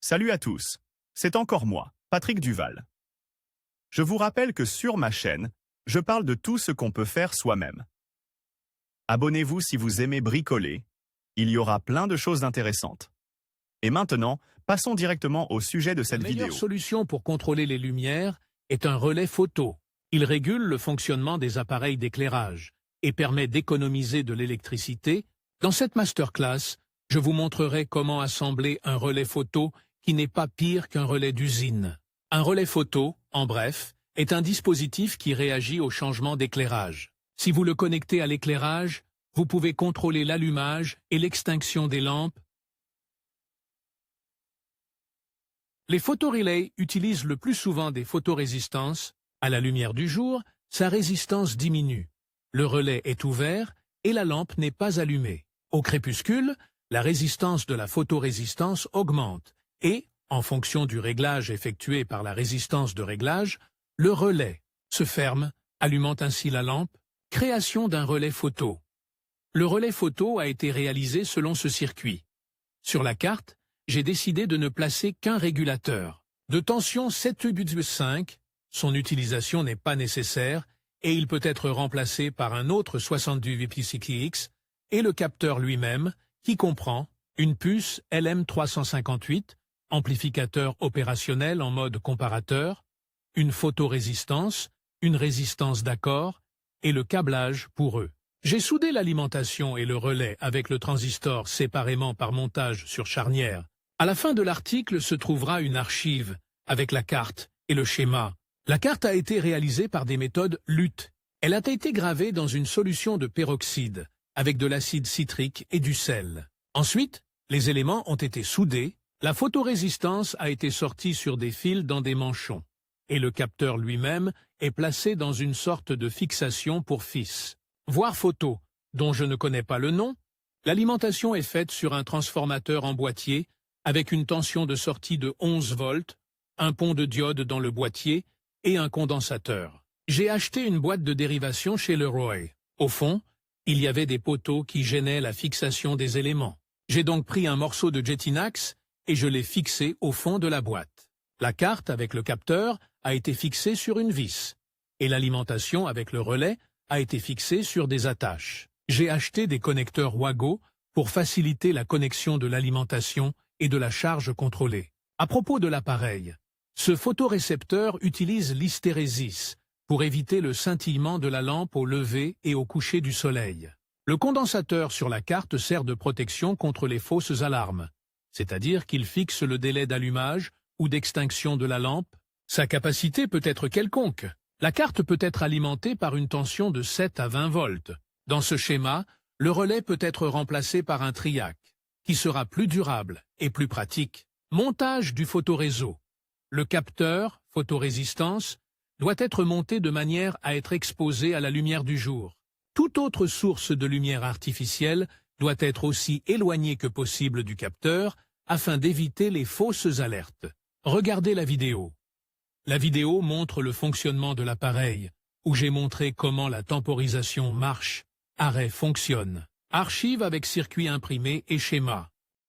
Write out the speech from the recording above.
Salut à tous, c'est encore moi, Patrick Duval. Je vous rappelle que sur ma chaîne, je parle de tout ce qu'on peut faire soi-même. Abonnez-vous si vous aimez bricoler, il y aura plein de choses intéressantes. Et maintenant, passons directement au sujet de cette vidéo. La meilleure solution pour contrôler les lumières est un relais photo. Il régule le fonctionnement des appareils d'éclairage et permet d'économiser de l'électricité. Dans cette masterclass, je vous montrerai comment assembler un relais photo qui n'est pas pire qu'un relais d'usine. Un relais photo, en bref, est un dispositif qui réagit au changement d'éclairage. Si vous le connectez à l'éclairage, vous pouvez contrôler l'allumage et l'extinction des lampes. Les photorelais utilisent le plus souvent des photorésistances. À la lumière du jour, sa résistance diminue. Le relais est ouvert et la lampe n'est pas allumée. Au crépuscule, la résistance de la photorésistance augmente et, en fonction du réglage effectué par la résistance de réglage, le relais se ferme, allumant ainsi la lampe. Création d'un relais photo. Le relais photo a été réalisé selon ce circuit. Sur la carte, j'ai décidé de ne placer qu'un régulateur. De tension 7,5, son utilisation n'est pas nécessaire et il peut être remplacé par un autre 78πCX et le capteur lui-même qui comprend une puce LM358, amplificateur opérationnel en mode comparateur, une photorésistance, une résistance d'accord et le câblage pour eux. J'ai soudé l'alimentation et le relais avec le transistor séparément par montage sur charnière. À la fin de l'article se trouvera une archive avec la carte et le schéma. La carte a été réalisée par des méthodes LUT. Elle a été gravée dans une solution de peroxyde avec de l'acide citrique et du sel. Ensuite, les éléments ont été soudés, la photorésistance a été sortie sur des fils dans des manchons, et le capteur lui-même est placé dans une sorte de fixation pour fils. Voir photo, dont je ne connais pas le nom. L'alimentation est faite sur un transformateur en boîtier avec une tension de sortie de 11 volts, un pont de diode dans le boîtier et un condensateur. J'ai acheté une boîte de dérivation chez Leroy. Au fond, il y avait des poteaux qui gênaient la fixation des éléments. J'ai donc pris un morceau de Jetinax et je l'ai fixé au fond de la boîte. La carte avec le capteur a été fixée sur une vis et l'alimentation avec le relais a été fixée sur des attaches. J'ai acheté des connecteurs Wago pour faciliter la connexion de l'alimentation et de la charge contrôlée. À propos de l'appareil, ce photorécepteur utilise l'hystérésis pour éviter le scintillement de la lampe au lever et au coucher du soleil. Le condensateur sur la carte sert de protection contre les fausses alarmes, c'est-à-dire qu'il fixe le délai d'allumage ou d'extinction de la lampe. Sa capacité peut être quelconque. La carte peut être alimentée par une tension de 7 à 20 volts. Dans ce schéma, le relais peut être remplacé par un triac, qui sera plus durable et plus pratique. Montage du photoréseau. Le capteur, photorésistance, doit être monté de manière à être exposé à la lumière du jour. Toute autre source de lumière artificielle doit être aussi éloignée que possible du capteur afin d'éviter les fausses alertes. Regardez la vidéo. La vidéo montre le fonctionnement de l'appareil, où j'ai montré comment la temporisation marche, arrêt fonctionne. Archive avec circuit imprimé et schéma.